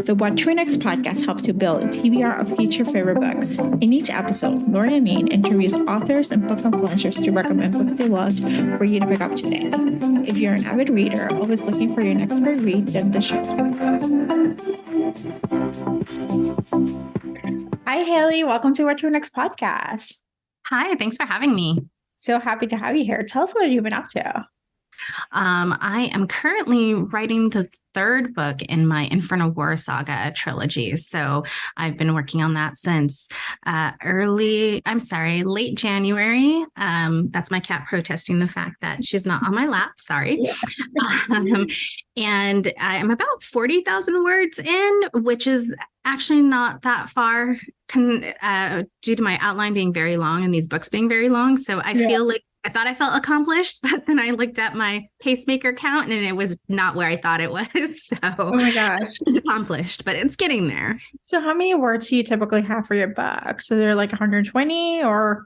The What to Next podcast helps you build a TBR of each your favorite books. In each episode, Lori and Maine interviews authors and book influencers to recommend books they loved for you to pick up today. If you're an avid reader, always looking for your next great read, then the show. Hi, Hailey. Welcome to What to Next podcast. Hi, thanks for having me. So happy to have you here. Tell us what you've been up to. I am currently writing the third book in my Infernal War Saga trilogy. So I've been working on that since late January. That's my cat protesting the fact that she's not on my lap. Sorry. Yeah. And I'm about 40,000 words in, which is actually not that far due to my outline being very long and these books being very long. So I feel like I thought I felt accomplished, but then I looked at my pacemaker count and it was not where I thought it was. So oh my gosh, accomplished, but it's getting there. So how many words do you typically have for your book? So they're like 120 or?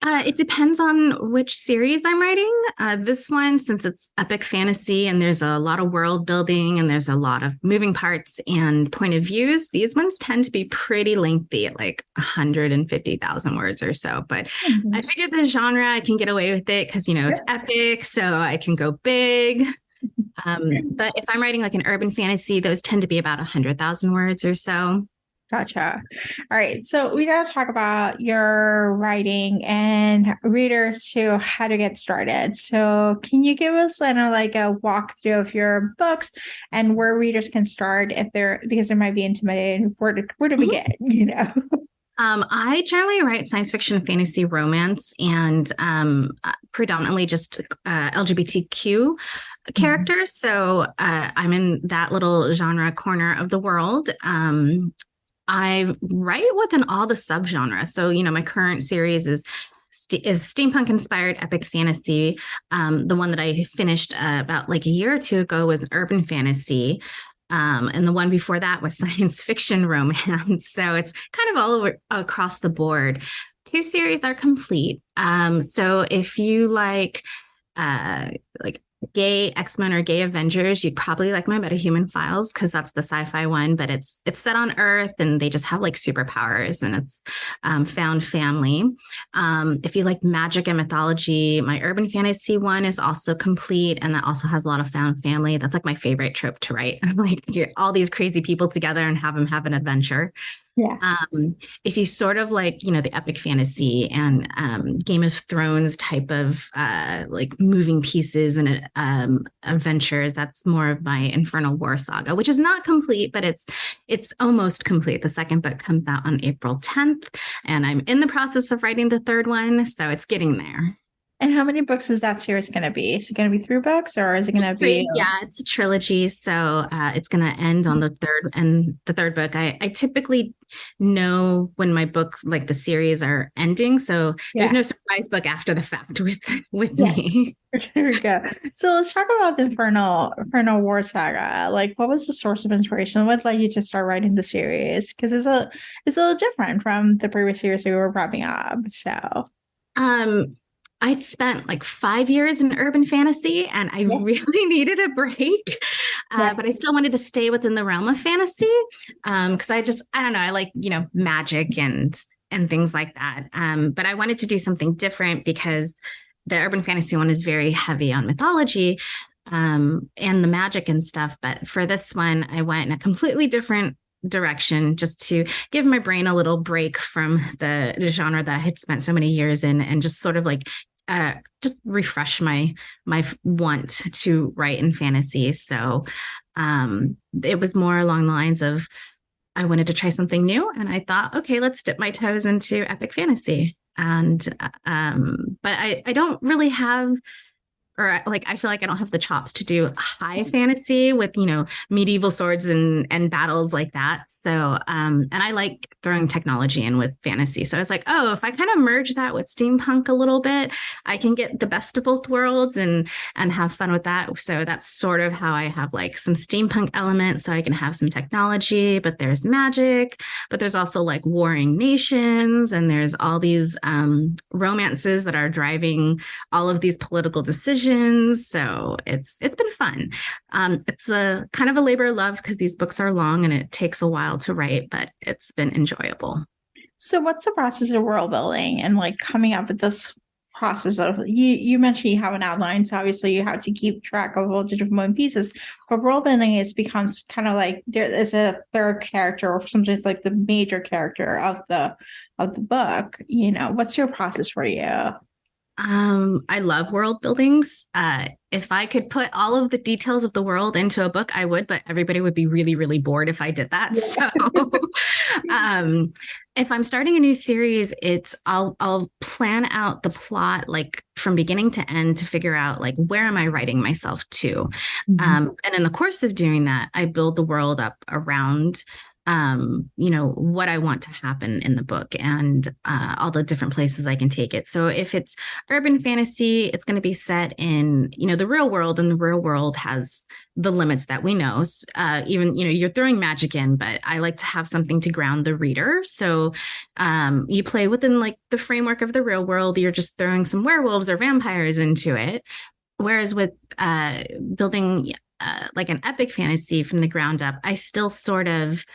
It depends on which series I'm writing. This one, since it's epic fantasy and there's a lot of world building and there's a lot of moving parts and point of views, these ones tend to be pretty lengthy at like 150,000 words or so. But I figured the genre, I can get away with it because, it's epic, so I can go big. But if I'm writing like an urban fantasy, those tend to be about 100,000 words or so. Gotcha. All right. So we got to talk about your writing and readers to how to get started. So can you give us like a walkthrough of your books and where readers can start because they might be intimidated where to begin, I generally write science fiction, fantasy, romance, and predominantly just LGBTQ characters. So I'm in that little genre corner of the world. I write within all the subgenres. So, my current series is steampunk inspired epic fantasy. The one that I finished about like a year or two ago was urban fantasy. And the one before that was science fiction romance. So it's kind of all over across the board. 2 series are complete. So if you like gay X-Men or gay Avengers, you'd probably like my Metahuman Files because that's the sci-fi one, but it's set on Earth and they just have like superpowers and it's found family. If you like magic and mythology, my urban fantasy one is also complete and that also has a lot of found family. That's like my favorite trope to write. Like get all these crazy people together and have them have an adventure. Yeah. If you sort of like, the epic fantasy and Game of Thrones type of like moving pieces and adventures, that's more of my Infernal War Saga, which is not complete, but it's almost complete. The second book comes out on April 10th, and I'm in the process of writing the third one, so it's getting there. And how many books is that series going to be? Is it going to be 3 books or is it going to be? Yeah, it's a trilogy. So it's going to end on the third book. I typically know when my books, like the series, are ending. So there's no surprise book after the fact with me. There we go. So let's talk about the Infernal War Saga. Like, what was the source of inspiration? What led you to start writing the series? Because it's a little different from the previous series we were wrapping up. So, I'd spent like 5 years in urban fantasy and I really needed a break, but I still wanted to stay within the realm of fantasy because I don't know, I like, magic and things like that. But I wanted to do something different because the urban fantasy one is very heavy on mythology and the magic and stuff. But for this one, I went in a completely different direction just to give my brain a little break from the genre that I had spent so many years in and just sort of like just refresh my want to write in fantasy. So it was more along the lines of I wanted to try something new and I thought, okay, let's dip my toes into epic fantasy. And but I don't really have or like I feel like I don't have the chops to do high fantasy with, medieval swords and battles like that. So, and I like throwing technology in with fantasy. So I was like, oh, if I kind of merge that with steampunk a little bit, I can get the best of both worlds and have fun with that. So that's sort of how I have like some steampunk elements. So I can have some technology, but there's magic, but there's also like warring nations. And there's all these romances that are driving all of these political decisions decisions. So it's been fun. It's a kind of a labor of love because these books are long and it takes a while to write, but it's been enjoyable. So what's the process of world building and like coming up with this process of you mentioned you have an outline, so obviously you have to keep track of all the different moving pieces, but world building is becomes kind of like there is a third character or sometimes like the major character of the book. What's your process for you? I love world buildings. If I could put all of the details of the world into a book, I would, but everybody would be really, really bored if I did that. Yeah. So, if I'm starting a new series, I'll plan out the plot like from beginning to end to figure out like where am I writing myself to, and in the course of doing that, I build the world up around what I want to happen in the book and all the different places I can take it. So if it's urban fantasy, it's going to be set in, the real world, and the real world has the limits that we know. Even, you're throwing magic in, but I like to have something to ground the reader. So you play within like the framework of the real world. You're just throwing some werewolves or vampires into it. Whereas with building like an epic fantasy from the ground up, I still sort of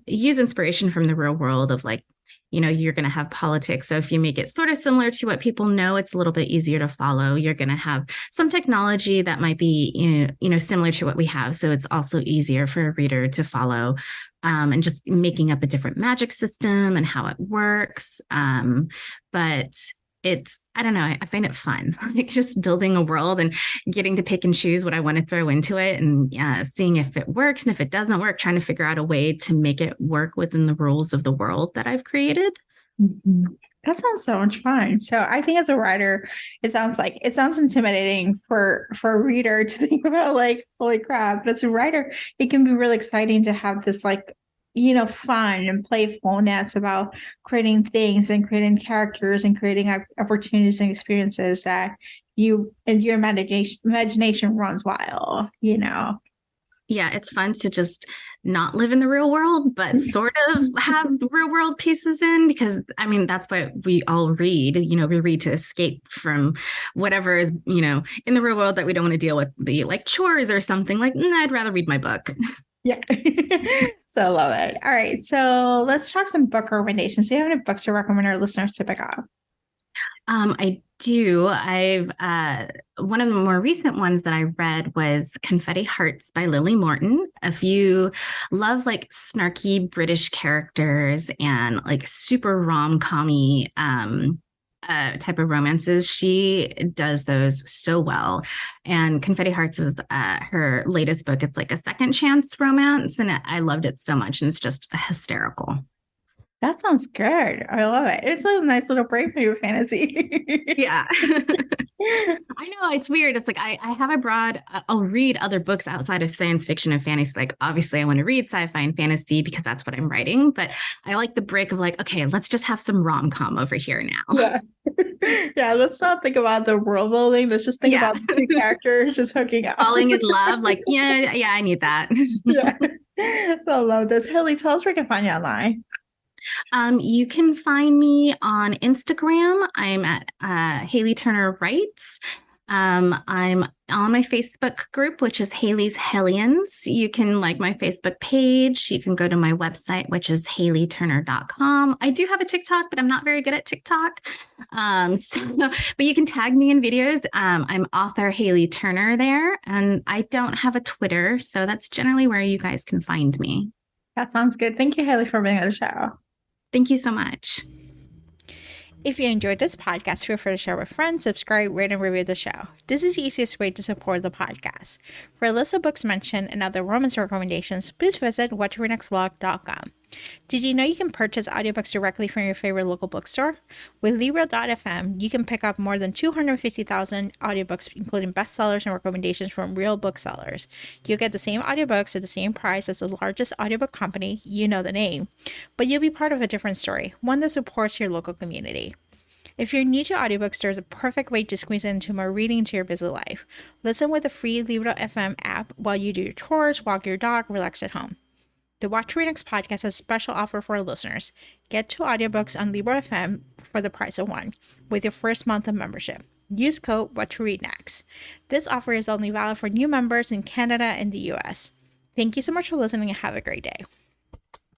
use inspiration from the real world of like, you're going to have politics. So if you make it sort of similar to what people know, it's a little bit easier to follow. You're going to have some technology that might be, similar to what we have. So it's also easier for a reader to follow, and just making up a different magic system and how it works. But I don't know, I find it fun, like just building a world and getting to pick and choose what I want to throw into it and seeing if it works. And if it doesn't work, trying to figure out a way to make it work within the rules of the world that I've created. Mm-hmm. That sounds so much fun. So I think as a writer, it sounds intimidating for a reader to think about like, holy crap. But as a writer, it can be really exciting to have this like, fun and playfulness about creating things and creating characters and creating opportunities and experiences that your imagination runs wild. Yeah, it's fun to just not live in the real world, but sort of have real world pieces in, because that's what we all read. We read to escape from whatever is, in the real world that we don't want to deal with, the like chores or something. Like, I'd rather read my book. Yeah. So I love it. All right. So let's talk some book recommendations. Do you have any books to recommend our listeners to pick up? I do. One of the more recent ones that I read was Confetti Hearts by Lily Morton. If you love like snarky British characters and like super rom-com-y type of romances, she does those so well. And Confetti Hearts is her latest book. It's like a second chance romance, and I loved it so much, and it's just hysterical. That sounds good. I love it. It's a nice little break for your fantasy. Yeah. I know, it's weird. It's like I have I'll read other books outside of science fiction and fantasy. Like obviously I want to read sci-fi and fantasy because that's what I'm writing, but I like the break of like, okay, let's just have some rom-com over here now. Yeah. Yeah, let's not think about the world building. Let's just think about the two characters just hooking up. Falling in love. Like, yeah, I need that. Yeah. So I love this. Hailey, tell us where we can find you online. You can find me on Instagram. I'm at Hailey Turner Writes. I'm on my Facebook group, which is Hailey's Hellions. You can like my Facebook page. You can go to my website, which is haileyturner.com. I do have a TikTok, but I'm not very good at TikTok. But you can tag me in videos. I'm author Hailey Turner there, and I don't have a Twitter. So that's generally where you guys can find me. That sounds good. Thank you, Hailey, for being on the show. Thank you so much. If you enjoyed this podcast, feel free to share with friends, subscribe, rate, and review the show. This is the easiest way to support the podcast. For a list of books mentioned and other romance recommendations, please visit whattoreadnextblog.com. Did you know you can purchase audiobooks directly from your favorite local bookstore? With Libro.fm, you can pick up more than 250,000 audiobooks, including bestsellers and recommendations from real booksellers. You'll get the same audiobooks at the same price as the largest audiobook company, you know the name, but you'll be part of a different story, one that supports your local community. If you're new to audiobooks, there's a perfect way to squeeze into more reading into your busy life. Listen with the free Libro.fm app while you do your chores, walk your dog, relax at home. The Watch Read Next podcast has a special offer for our listeners. Get 2 audiobooks on Libro.fm for the price of 1 with your first month of membership. Use code What to Read Next. This offer is only valid for new members in Canada and the US. Thank you so much for listening and have a great day.